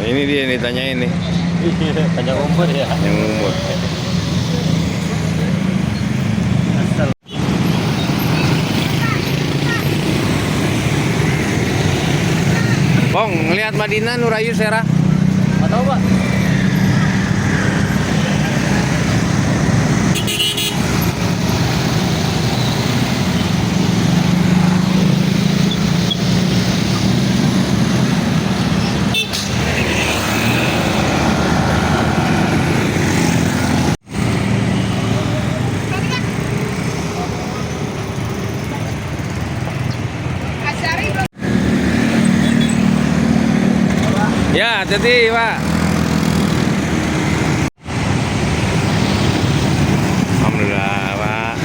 Ini dia nih tanyain nih. Tanya umur ya. Yang umur. Bong, ngelihat Madinah Nurayu Sera? Nggak tahu, Pak. Ya, hati-hati, Pak. Alhamdulillah, Pak.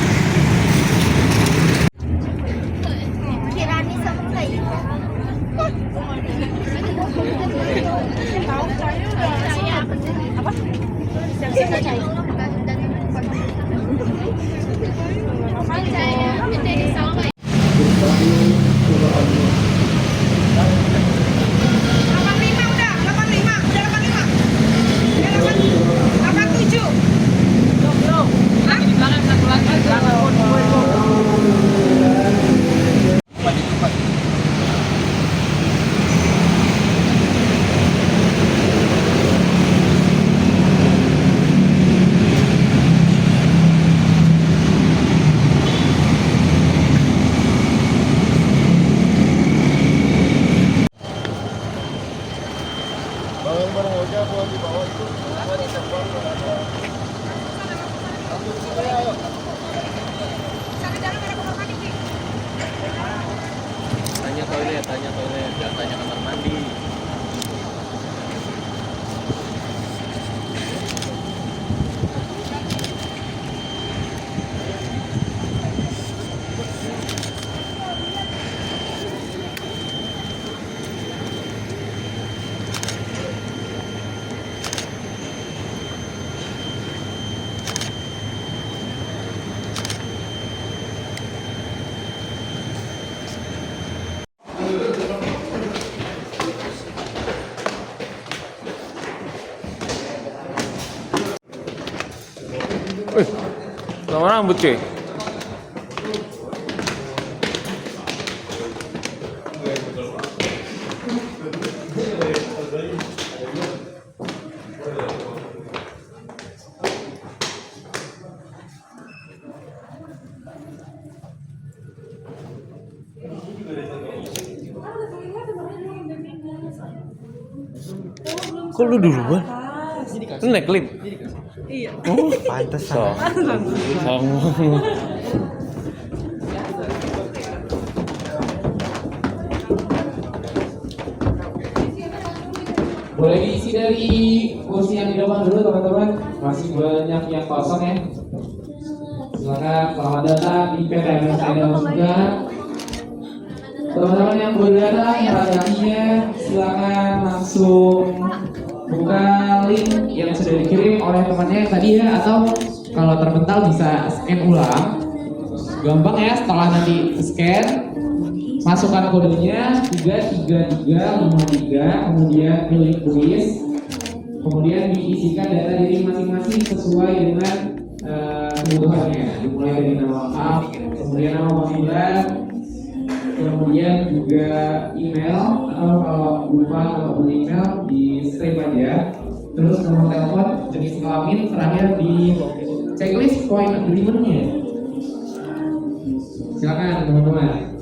Kirani sama saya. Tahu saya udah apa? Saya cari. Barang-barang hoja buat di bawah itu. Tanya toilet, jangan tanya kamar mandi. Sama rambut, cuy. Kok lu duluan? Lu naik lift? Iya. Oh, pantas so. Boleh diisi dari kursi yang di depan dulu teman-teman. Masih banyak yang kosong ya. Silakan selamat datang di PTMS Idol juga. Teman-teman yang baru datang yang rakyatnya silakan langsung buka link yang sudah dikirim oleh temannya tadi ya, atau kalau terpental bisa scan ulang. Gampang ya, setelah nanti scan masukkan kodenya 33353, kemudian pilih kuis, kemudian diisikan data diri masing-masing sesuai dengan kebutuhannya, dimulai dari nama lengkap, kemudian nama panggilan, kemudian juga email, atau kalau lupa atau email di save aja, terus nomor telepon, jenis kelamin, terakhir di checklist point agreement-nya. Silakan teman-teman.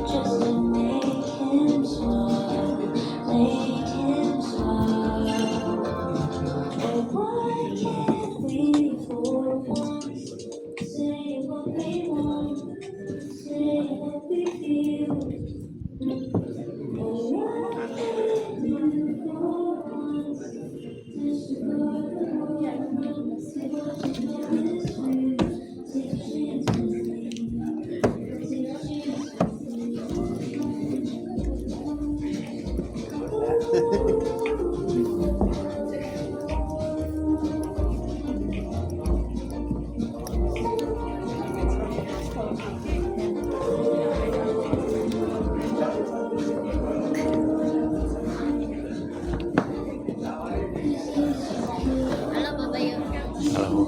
Just to make him smile, make him smile. Halo.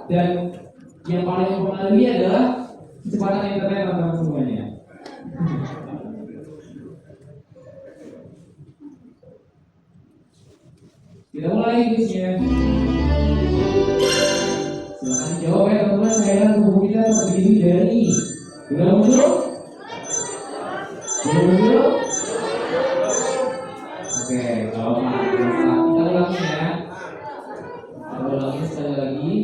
Dan yang paling mempengaruhi adalah kecepatan internet teman-teman semuanya. Kita mulai guysnya. Silahkan jawab ya teman-teman. Saya tubuh kita terdiri dari sudah muncul? Sudah muncul? Oke, kalau kita ulangi ya. Kita ulangi sekali lagi.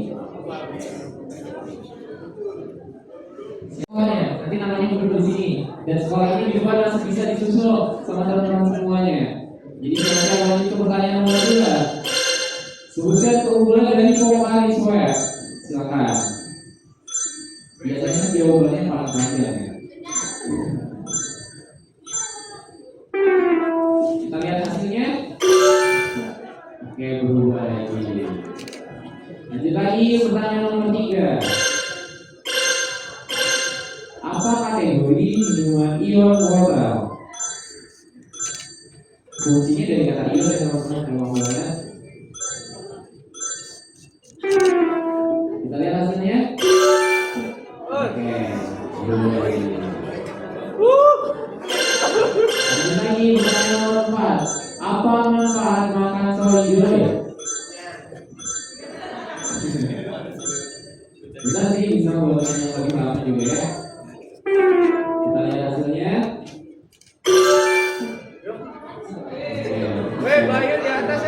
Semuanya, nanti namanya duduk di sini. Dan sekolah ini juga masih bisa disusul sama teman-teman semuanya. Jadi saya lanjut ke pertanyaan nomor 2. Sebutkan keunggulan dari vokalis web. Silakan. Biasanya jawabannya paling panjang ya. Kita lihat hasilnya. Oke, berubah lagi. Lanjut lagi pertanyaan nomor 3. Apa kategori minuman ion water? Fungsinya dari kata ion ya teman-teman kalau boleh. Kita lihat hasilnya. Oke, lanjut lagi pertanyaan nomor 4. Apa manfaat makan soy jure? Bisa sih, bisa buat yang lebih paham juga ya. Kita lihat hasilnya. Bayar di atas,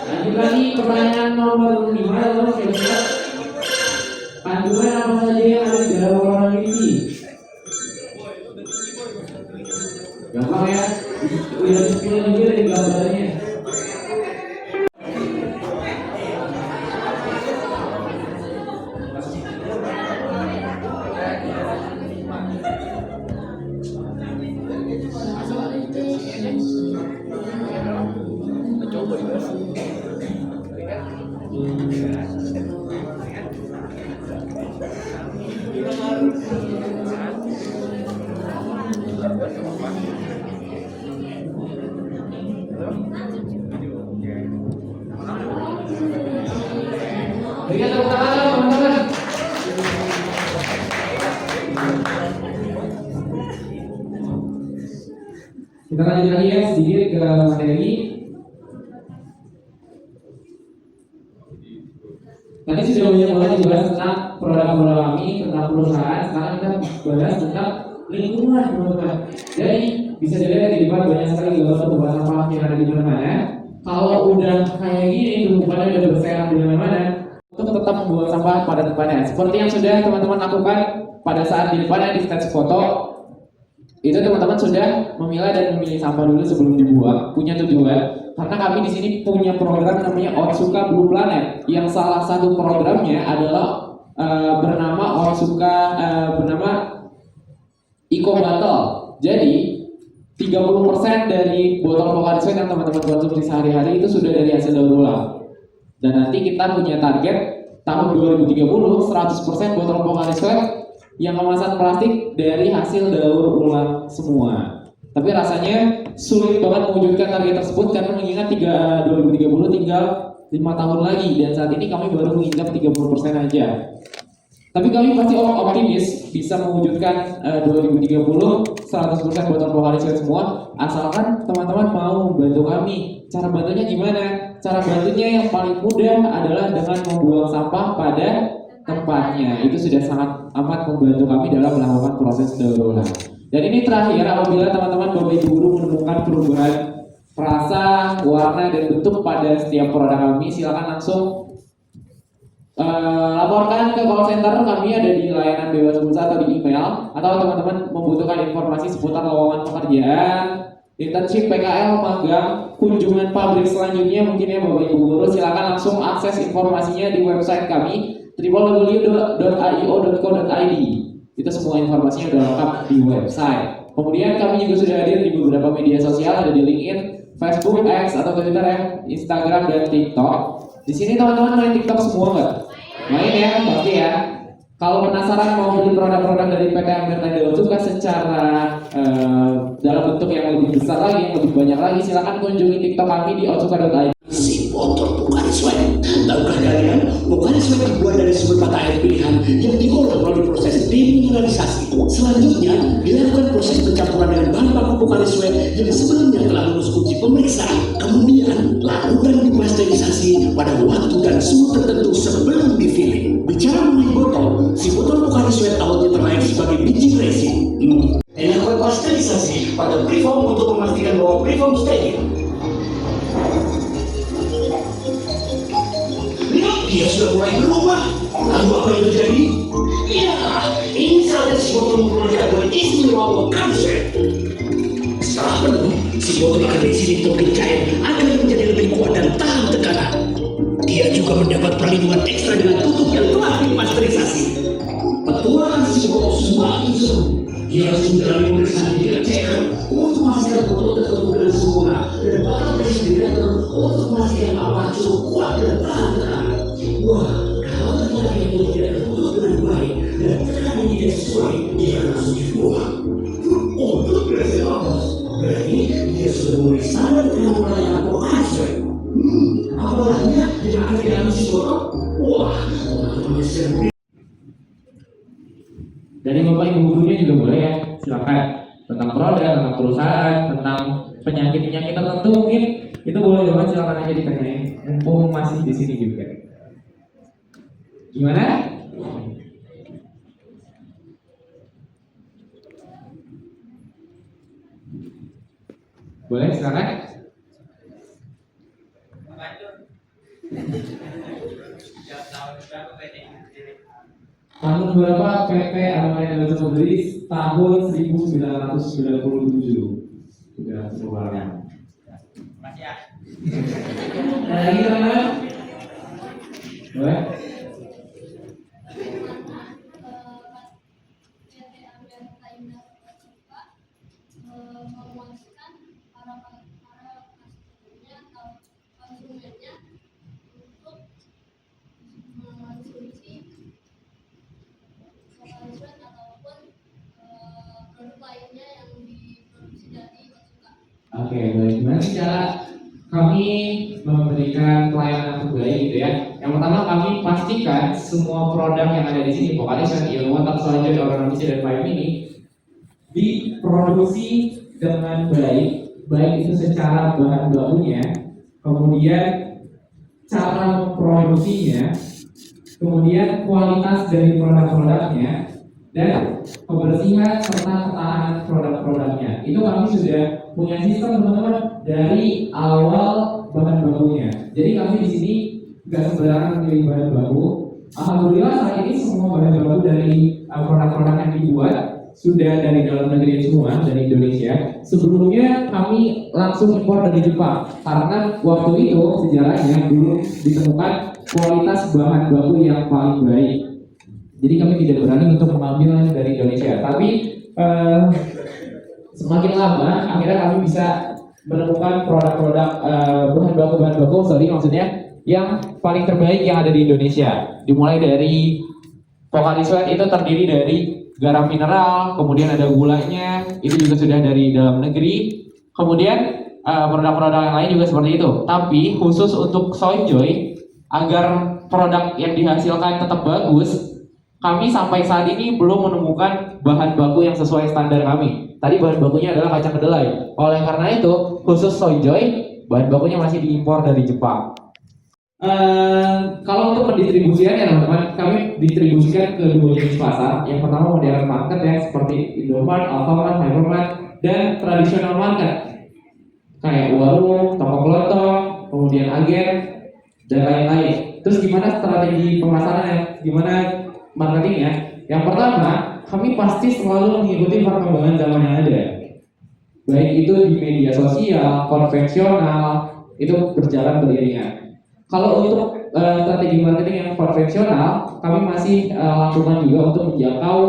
Lanjut lagi pertanyaan nomor 5 teman-teman siap-siap. Kandungan apa saja yang ada di dalam makanan ini? Gampang ya, udah di-spill juga dari gambarnya. Berikan tepuk tangan teman-teman. Kita lanjut lagi ya sedikit ke materi. Tadi sudah banyak banget dibahas tentang produk-produk kami, tentang perusahaan. Sekarang kita bahas tentang lingkungan teman-teman. Jadi bisa dilihat di depan banyak sekali gambar tempat sampah yang ada di mana-mana. Kalau udah kayak gini, tumpukannya udah berserakan di mana-mana, untuk tetap membuang sampah pada tempatnya. Seperti yang sudah teman-teman lakukan pada saat di depannya di stage foto, itu teman-teman sudah memilah dan memilih sampah dulu sebelum dibuang. Punya tujuan, karena kami di sini punya program namanya Otsuka Blue Planet, yang salah satu programnya adalah bernama Eco Bottle. Jadi 30% dari botol Pocari Sweat yang teman-teman konsumsi sehari-hari itu sudah dari hasil daur ulang. Dan nanti kita punya target tahun 2030 100% botol Pocari Sweat yang kemasan plastik dari hasil daur ulang semua. Tapi rasanya sulit banget mewujudkan target tersebut karena mengingat 2030 tinggal 5 tahun lagi dan saat ini kami baru menginjak 30% aja. Tapi kami pasti optimis bisa mewujudkan 2030 100% botol Pocari Sweat semua, asalkan teman-teman mau membantu kami. Cara bantunya gimana? Cara bantunya yang paling mudah adalah dengan membuang sampah pada tempatnya. Itu sudah sangat amat membantu kami dalam melakukan proses daur ulang. Dan ini terakhir, apabila teman-teman Bapak Ibu guru menemukan perubahan rasa, warna, dan bentuk pada setiap produk kami, silakan langsung laporkan ke call center kami ada di layanan bebas pulsa atau di email, atau teman-teman membutuhkan informasi seputar lowongan pekerjaan, internship, PKL, magang, kunjungan pabrik selanjutnya mungkin ya Bapak Ibu Guru, silakan langsung akses informasinya di website kami www.aio.co.id. Itu semua informasinya sudah lengkap di website. Kemudian kami juga sudah hadir di beberapa media sosial, ada di LinkedIn, Facebook, X atau Twitter ya, Instagram dan TikTok. Di sini teman-teman main TikTok semua nggak? Main ya, pasti ya. Kalau penasaran mau beli produk-produk dari PT Amir Tendel juga secara dalam bentuk yang lebih besar lagi, yang lebih banyak lagi, silakan kunjungi TikTok kami di otsuka.id. Si botol Pocari Sweat. Tahukah kalian, Pocari Sweat dibuat dari sumber mata air pilihan yang diolah melalui proses demineralisasi. Selanjutnya, dilakukan proses pencampuran dengan bahan baku Pocari Sweat yang sebelumnya telah lulus uji pemeriksaan. Kemudian, lakukan dipasterisasi pada waktu dan suhu tertentu sebelum di-filling. Bicara mengenai botol, si botol Pocari Sweat awalnya terlahir sebagai biji resin. Dilakukan pasterisasi pada preform untuk memastikan bahwa preform steril. Dia sudah mulai berubah. Lalu apa yang terjadi? Ya, ini saatnya si botol memperoleh kandungan istimewa Pocari Sweat. Setelah penuh, si botol akan diisi nitropin cair agar menjadi lebih kuat dan tahan tekanan. Dia juga mendapat perlindungan ekstra dengan tutup yang telah dipasterisasi. Petualangan si botol semakin seru. Dia harus menjalani pemeriksaan dengan checker untuk memastikan botol tertutup dengan sempurna dan bakal disintegrator untuk memastikan apakah cukup kuat dan tahan tekanan. Wah, kalau ternyata itu tidak tertutup dengan baik dan tekanan tidak sesuai, dia akan langsung dibuang. Untuk berhasil awas, berarti dia sudah memenuhi standar dengan pelayanan Pocari Sweat. Apalagi yang akan diambil si botol? Wah, teman-teman sering. Dari Bapak Ibu gurunya juga boleh ya, silakan tentang produk, tentang perusahaan, tentang penyakit-penyakit tertentu mungkin itu boleh banget, silakan aja ditanyain. Mumpung masih di sini juga. Gimana? Boleh silakan. Tahun berapa PT Amir Tendel berdiri? Tahun 1997. Sudah cukup lama. Masih ya. Lagi teman-teman? Boleh? Oke, baik. Gimana sih cara kami memberikan pelayanan terbaik gitu ya? Yang pertama kami pastikan semua produk yang ada di sini, Pocari Sweat, Ilmuwan, Solanjo, Organisasi dan Payung ini diproduksi dengan baik itu secara bahan bakunya, kemudian cara memproduksinya, kemudian kualitas dari produk-produknya, dan kebersihan serta ketahanan produk-produknya. Itu kami sudah punya sistem teman-teman dari awal bahan bakunya. Jadi kami di sini nggak sembarangan memilih bahan baku. Alhamdulillah saat ini semua bahan baku dari produk-produk yang dibuat sudah dari dalam negeri semua, dari Indonesia. Sebelumnya kami langsung impor dari Jepang karena waktu itu sejarahnya belum ditemukan kualitas bahan baku yang paling baik. Jadi kami tidak berani untuk mengambil dari Indonesia. Tapi semakin lama akhirnya kami bisa menemukan produk-produk bahan baku maksudnya yang paling terbaik yang ada di Indonesia. Dimulai dari Pocari Sweat itu terdiri dari garam mineral, kemudian ada gulanya, itu juga sudah dari dalam negeri. Kemudian produk-produk yang lain juga seperti itu. Tapi khusus untuk Soyjoy, agar produk yang dihasilkan tetap bagus, kami sampai saat ini belum menemukan bahan baku yang sesuai standar kami. Tadi bahan bakunya adalah kacang kedelai. Oleh karena itu, khusus Soyjoy, bahan bakunya masih diimpor dari Jepang. Kalau untuk pendistribusian ya teman-teman, kami distribusikan ke 2 jenis pasar. Yang pertama modern market ya, seperti Indomart, Alfamart, Hypermart, dan tradisional market kayak warung, toko kelontong, kemudian agen, dan lain-lain. Terus gimana strategi pemasarannya? Gimana marketingnya? Yang pertama, kami pasti selalu mengikuti perkembangan zaman yang ada. baik itu di media sosial, konvensional, itu berjalan beriringan. Kalau untuk strategi marketing yang konvensional, kami masih lakukan juga untuk menjangkau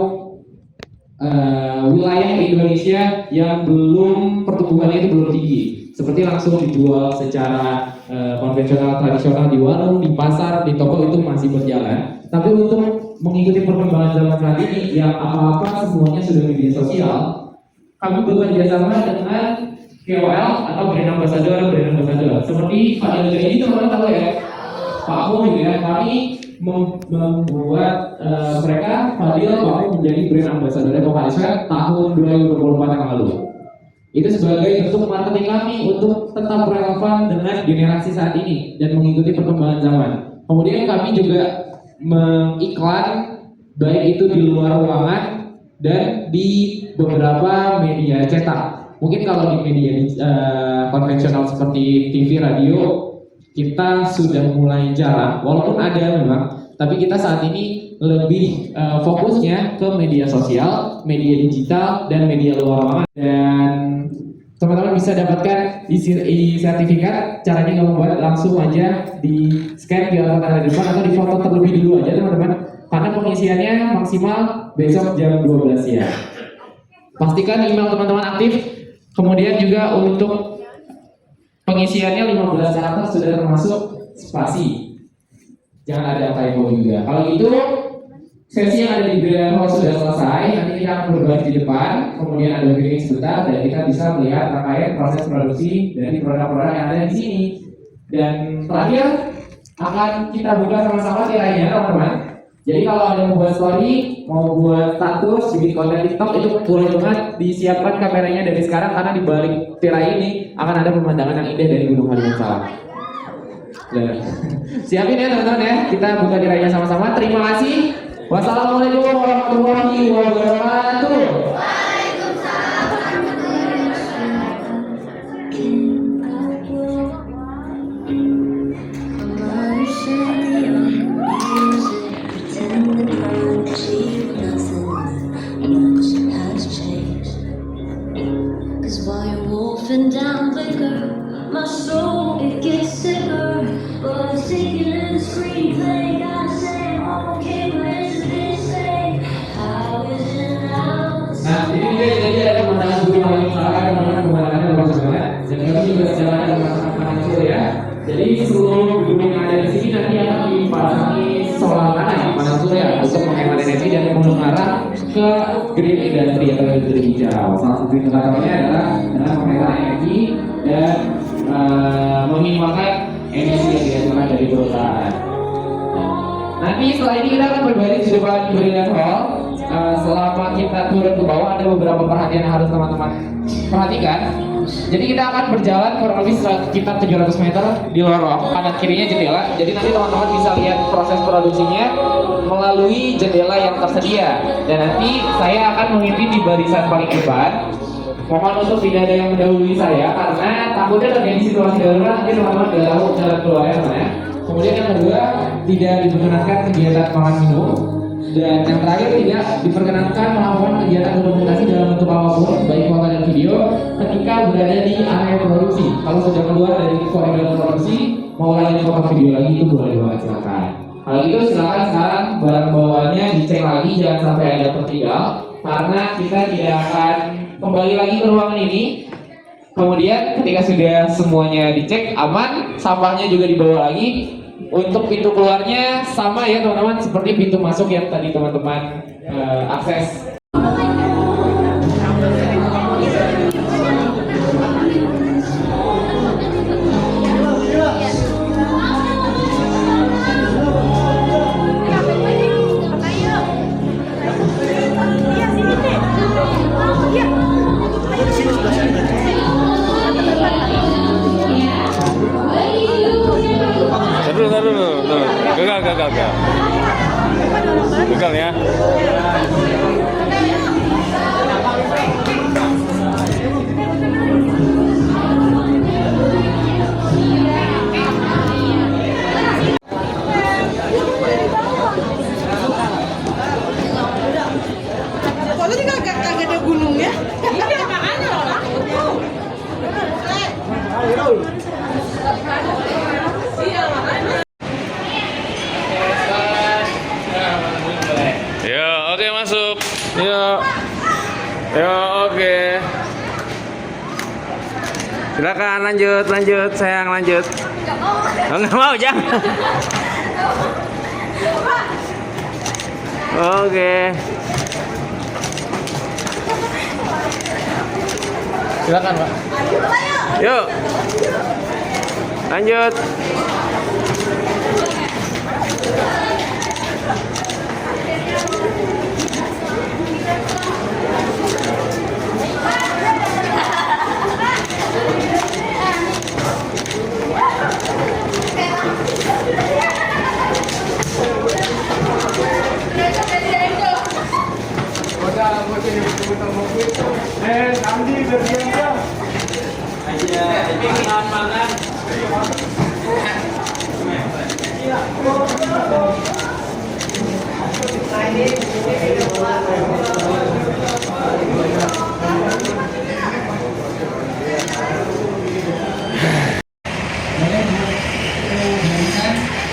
wilayah Indonesia yang belum pertumbuhannya itu belum tinggi, seperti langsung dijual secara konvensional tradisional di warung, di pasar, di toko itu masih berjalan. Tapi untuk mengikuti perkembangan zaman saat ini yang apa-apa semuanya sudah media sosial, kami bekerja sama dengan KOL atau brand ambassador seperti Fadil ini teman-teman tahu ya, Pak Amu gitu ya. Kami membuat mereka Fadil mau menjadi brand ambassador Vokalisware tahun 2024 yang lalu. Itu sebagai bentuk marketing kami untuk tetap relevan dengan generasi saat ini dan mengikuti perkembangan zaman. Kemudian kami juga mengiklan baik itu di luar ruangan dan di beberapa media cetak. Mungkin kalau di media konvensional seperti TV, radio, kita sudah mulai jarang, walaupun ada memang, tapi kita saat ini lebih fokusnya ke media sosial, media digital, dan media luar ruangan. Dan teman-teman bisa dapatkan sertifikat. Caranya gampang banget, langsung aja di scan QR code ada di depan atau di foto terlebih dulu aja teman-teman, karena pengisiannya maksimal besok jam 12 siang. Pastikan email teman-teman aktif. Kemudian juga untuk pengisiannya 15 karakter sudah termasuk spasi. Jangan ada typo juga. Kalau gitu, sesi yang ada di Grand Hall sudah selesai. Nanti kita akan berbagi di depan. Kemudian ada briefing sebentar dan kita bisa melihat terkait proses produksi dari produk-produk yang ada di sini. Dan terakhir akan kita buka sama-sama tirainya, teman-teman. Jadi kalau ada yang buat story, mau buat status, bikin konten TikTok, itu boleh banget disiapkan kameranya dari sekarang, karena di balik tirai ini akan ada pemandangan yang indah dari Gunung Halimunsalam. Siapin ya teman-teman ya, kita buka tirainya sama-sama. Terima kasih. Wassalamualaikum warahmatullahi wabarakatuh. Down liquor, my soul it gets sicker, but it's taking in the screenplay. Gotta say, okay, what does this say? How is it now? Nah, ini dia jadi ada pemandangan Gunung Halimunsalam, ada pemandangannya bagus banget. Dan kami juga jalan dengan teman-teman ya. Jadi seluruh gedung yang ada di sini nanti akan dipasangi solar panel surya untuk menghemat energi dan mengarah ke green industry atau industri hijau. Salah satu indikatornya adalah dengan menghemat energi dan meminimalkan emisi yang dihasilkan dari perusahaan. Nanti setelah ini kita akan berbagi di depan Brilliant Hall. Selama kita turun ke bawah ada beberapa perhatian yang harus teman-teman perhatikan. Jadi kita akan berjalan kurang lebih sekitar 700 meter di luar ruang, kanan kirinya jendela. Jadi nanti teman-teman bisa lihat proses produksinya melalui jendela yang tersedia. Dan nanti saya akan memimpin di barisan paling depan. Mohon untuk tidak ada yang mendahului saya karena takutnya terjadi situasi darurat, nanti teman-teman tidak tahu jalan keluarnya mana. Kemudian yang kedua, tidak diperkenankan kegiatan makan minum. Dan yang terakhir, tidak diperkenankan melakukan kegiatan dokumentasi dalam bentuk apapun, baik foto dan video, ketika berada di area produksi. Kalau sudah keluar dari koridor produksi, mau lanjut foto video lagi, itu boleh banget, silakan. Kalau gitu silakan sekarang barang bawaannya dicek lagi, jangan sampai ada tertinggal, karena kita tidak akan kembali lagi ke ruangan ini. Kemudian ketika sudah semuanya dicek aman, sampahnya juga dibawa lagi. Untuk pintu keluarnya sama ya teman-teman, seperti pintu masuk yang tadi teman-teman akses. Gagal ya. Kalau ini kagak ada gunungnya. Iya, makanya loh. Oke, masuk. Yuk. Yuk, oke. Silakan lanjut, sayang lanjut. Oh, nggak mau, jangan. Oke. Silakan, Pak. Yuk. Lanjut.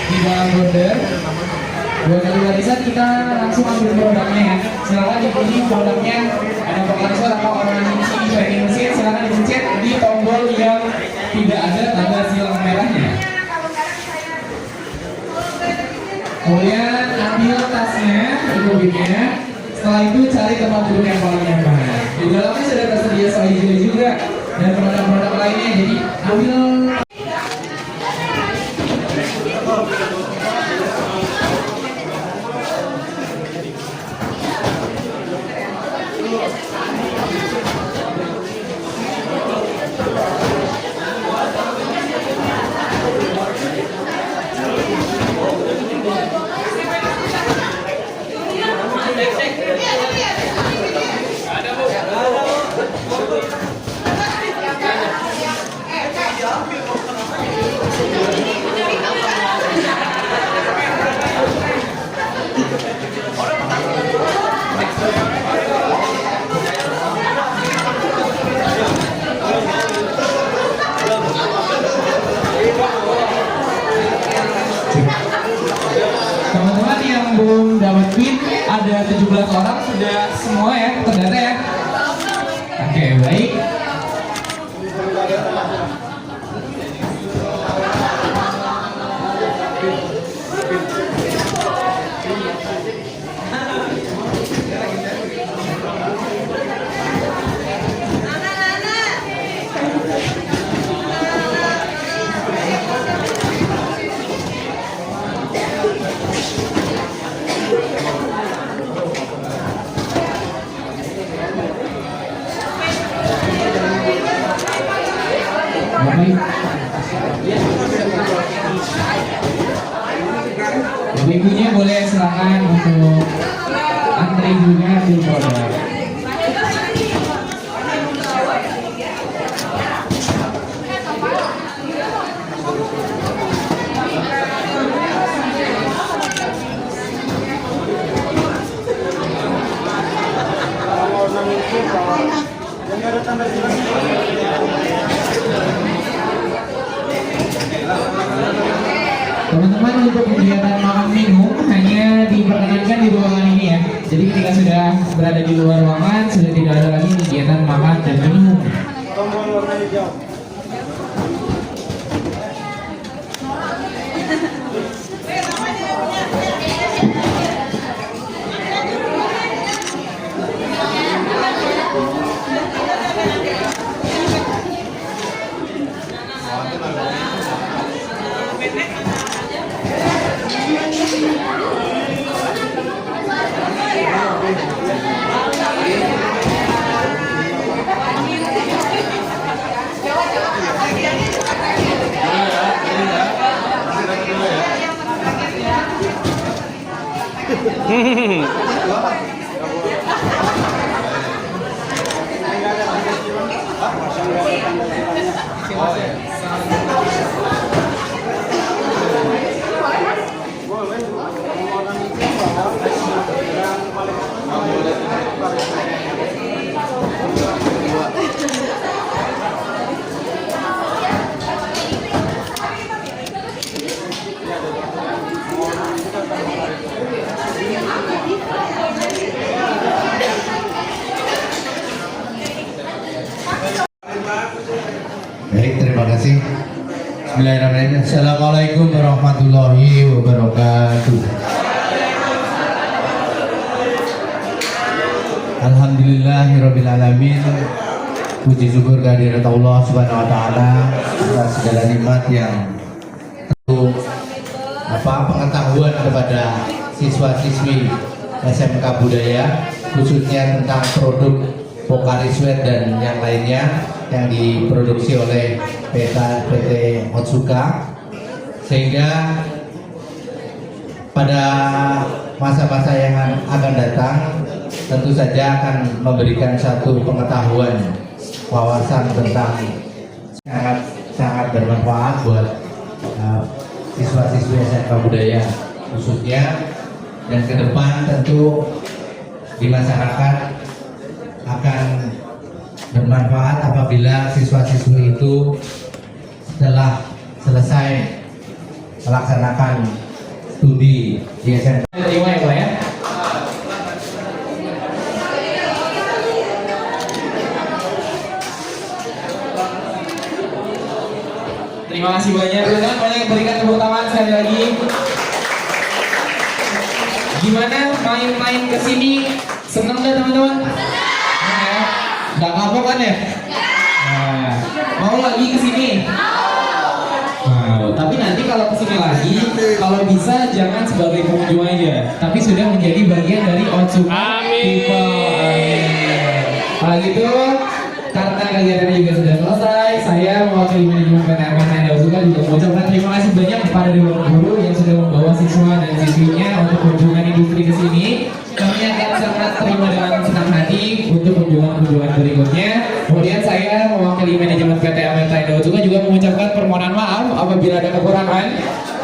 Di dalam border 2 kali barisan kita langsung ambil produknya ya. Silakan dipilih produknya, ada transfer atau orang isi vending mesin, silakan dipencet di tombol yang tidak ada tanda silang merahnya. Kemudian ambil tasnya, ikutnya. Setelah itu cari tempat duduk yang paling nyaman. Di dalamnya sudah tersedia slide juga dan produk-produk lainnya. Jadi ambil. Teman-teman yang belum dapat PIN, ada 17 orang sudah semua ya terdata ya. Oke, baik. Bapak ibunya boleh silakan untuk antri juga di produk. Teman-teman, untuk kegiatan makan minum hanya diperkenankan di ruangan ini ya. Jadi ketika sudah berada di luar ruangan sudah tidak ada lagi kegiatan makan dan minum. Tombol warna hijau. Bismillahirrahmanirrahim. Assalamualaikum warahmatullahi wabarakatuh. Alhamdulillahirrabbilalamin. Puji syukur kehadirat Allah Subhanahu wa taala atas segala nikmat yang tentu pengetahuan kepada siswa-siswi SMK Budaya khususnya tentang produk Pocari Sweat dan yang lainnya yang diproduksi oleh PT Otsuka, sehingga pada masa-masa yang akan datang tentu saja akan memberikan satu pengetahuan wawasan tentang sangat bermanfaat buat siswa-siswi SMK Budaya khususnya, dan ke depan tentu di masyarakat akan bermanfaat apabila siswa-siswi itu setelah selesai melaksanakan studi di SMK. Terima ya Pak ya. Terima kasih banyak teman-teman, boleh berikan tepuk tangan sekali lagi. Gimana main-main kesini? Seneng gak teman-teman? Ya. Gak kapok kan ya? Nah, mau lagi kesini? Mau. Tapi nanti kalau kesini lagi, kalau bisa jangan sebagai pengunjung aja, tapi sudah menjadi bagian dari Otsuka People. Amin. Kalau gitu, karena kegiatannya juga sudah selesai, saya mewakili manajemen PT MTN Otsuka juga mengucapkan terima kasih banyak kepada Dewan Guru yang sudah membawa siswa dan siswinya untuk kunjungan industri ke sini. Kami akan sangat terima dengan senang hati untuk kunjungan-kunjungan berikutnya. Kemudian saya mewakili manajemen PT MTN Otsuka juga mengucapkan permohonan maaf apabila ada kekurangan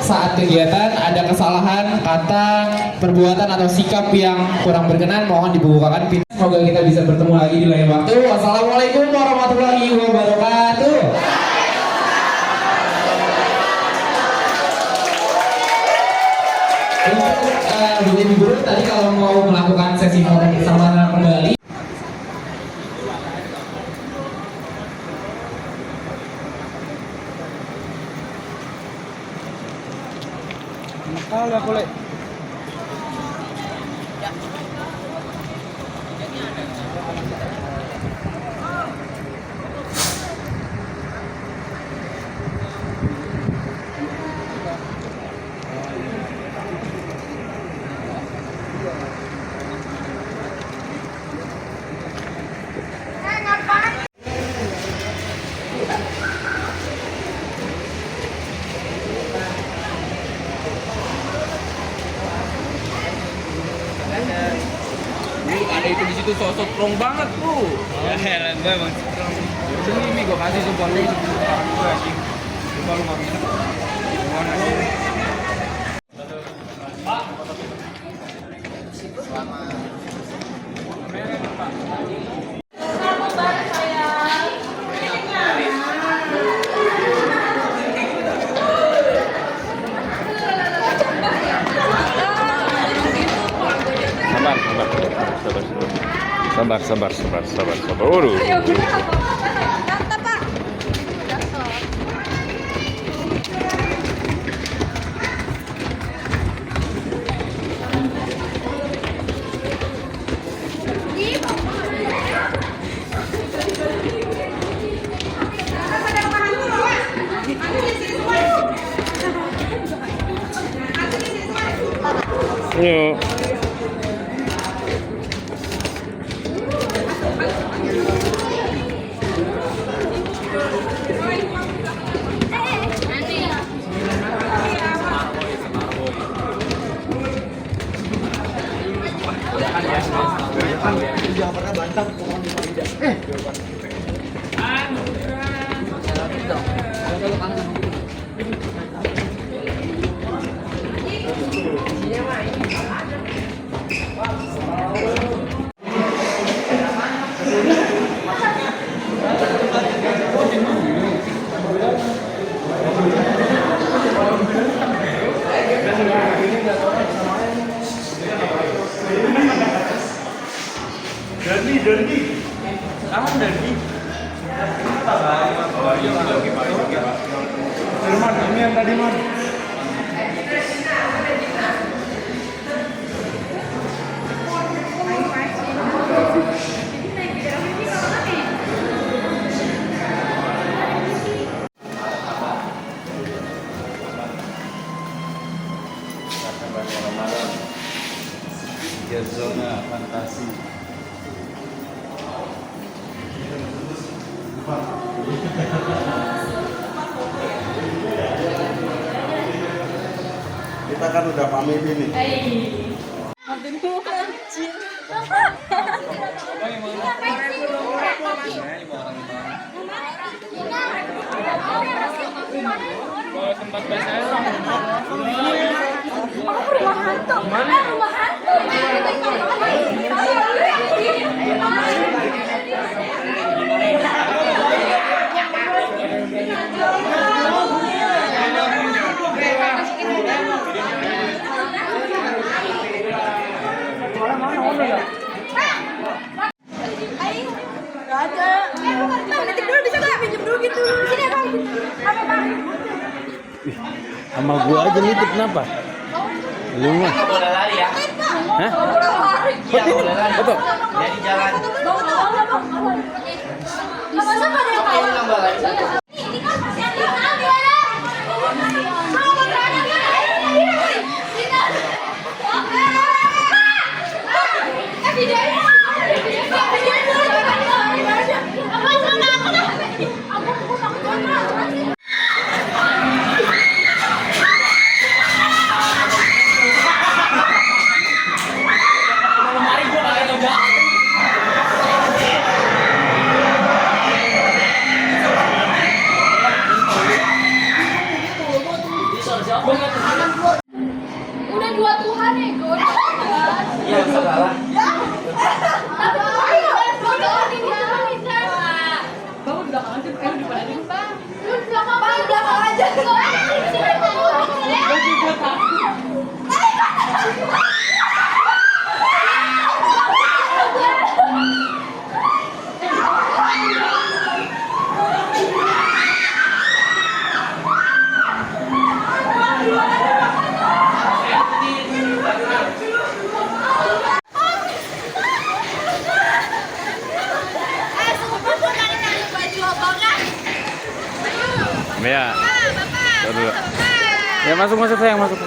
saat kegiatan, ada kesalahan, kata, perbuatan atau sikap yang kurang berkenan, mohon dibukakan pintu. Semoga kita bisa bertemu lagi di lain waktu. Wassalamualaikum warahmatullahi wabarakatuh. Untuk menjadi guru tadi kalau mau melakukan sesi foto bersama kembali. Kalau boleh. Ada itu di situ sosok strong banget tuh. Ya heran gue emang strong. Ini gue kasih sumpah lu sebelum tangan gue anjing. Sumpah lu gak bisa. Mohon anjing. Sabar. Waduh. Yuk. Jangan pernah bantah pokoknya tidak. Derdi. Tahan Derdi. Oh iya, oke Pak. Rumah zona fantasi. Kita kan udah pamit ini. Sama gua aja nitip kenapa? Lu mah. Boleh lari ya? Hah? Iya, boleh lari. Betul. Jadi jalan. Ini kan masih ada udah dua Tuhan ya, gue. Iya, salah. Bang, udah belakang aja, kayak di belakang aja. Lu belakang aja. Ya. Aduh. Ya masuk sayang, masuk.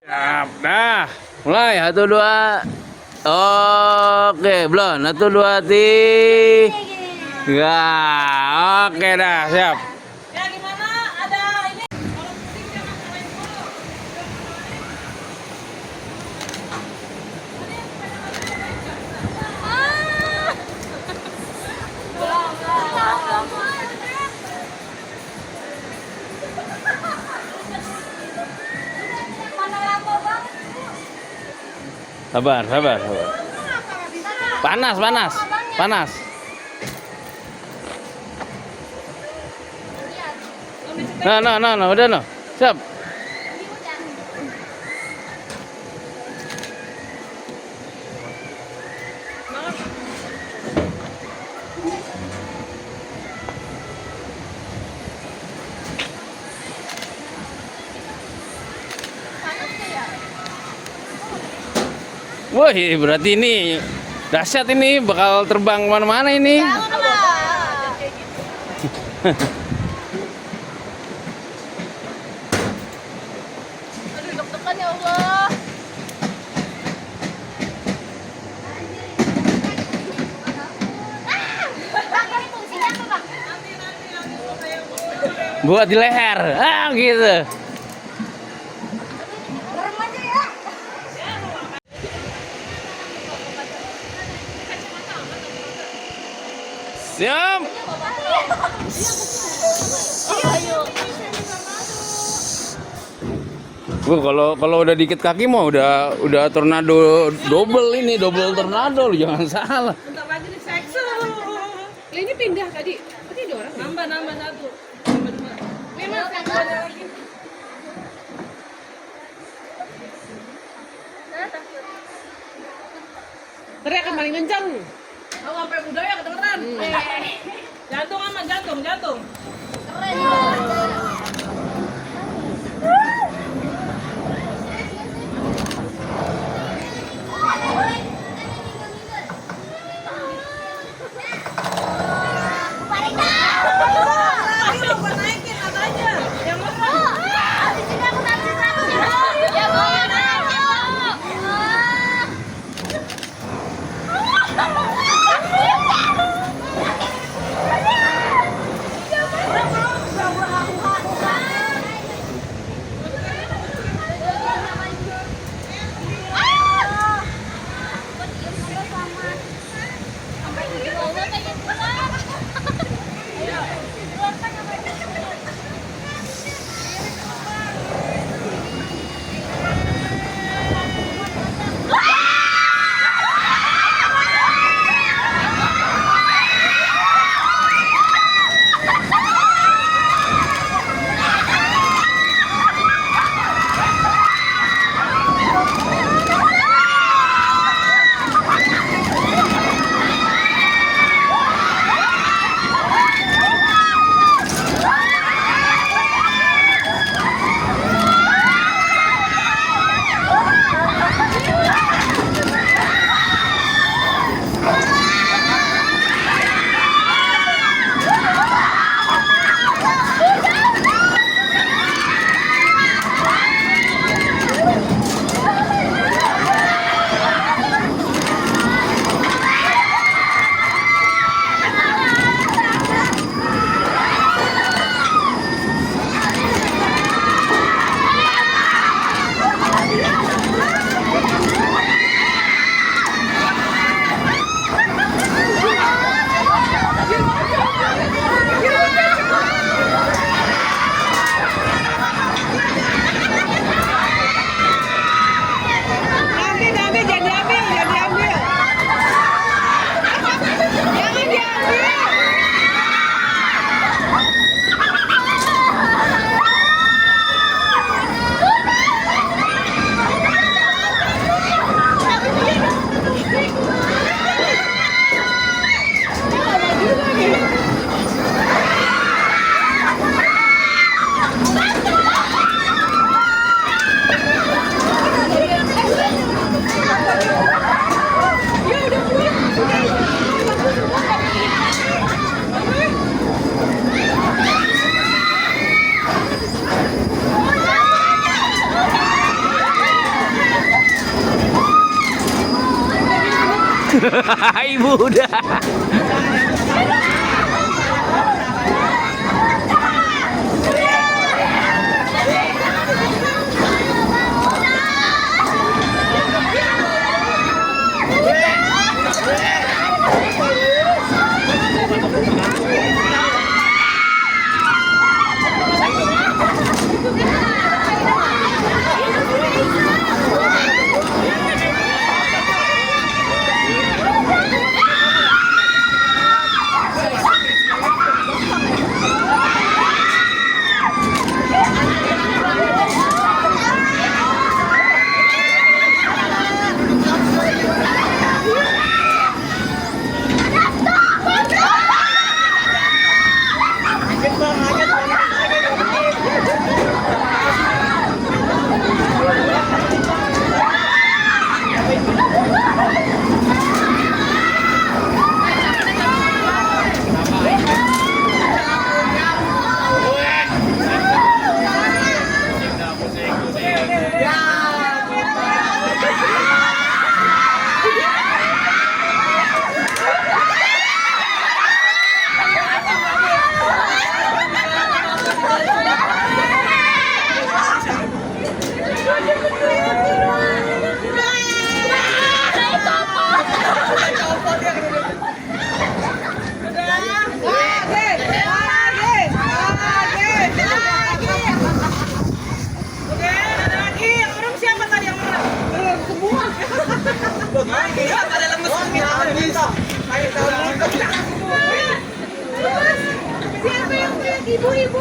Siap. Nah, mulai 1 2. Oke, belum. 1 2 3. Ya, oke dah, siap. Ya gimana? Ada ini. Sabar. Panas. Nah, udah no. Siap. Wah, berarti ini dahsyat ini, bakal terbang kemana-mana ini. Aduh, deg-degan ya Allah. Bang, ini fungsinya apa, Bang? Buat di leher, gitu. Merem aja ya. Siap. Kalau udah dikit kaki mah udah tornado double tornado, lu jangan salah. Bentar lagi nih seksu. Ini pindah tadi. Tadi ada orang. Nambah satu. Nambah dua. Memang ada lagi. Teriak yang paling kencang. Aku sampai budaya kedengeran. Jantung aman, jantung. Keren. Ibu udah. Siapa yang ibu-ibu?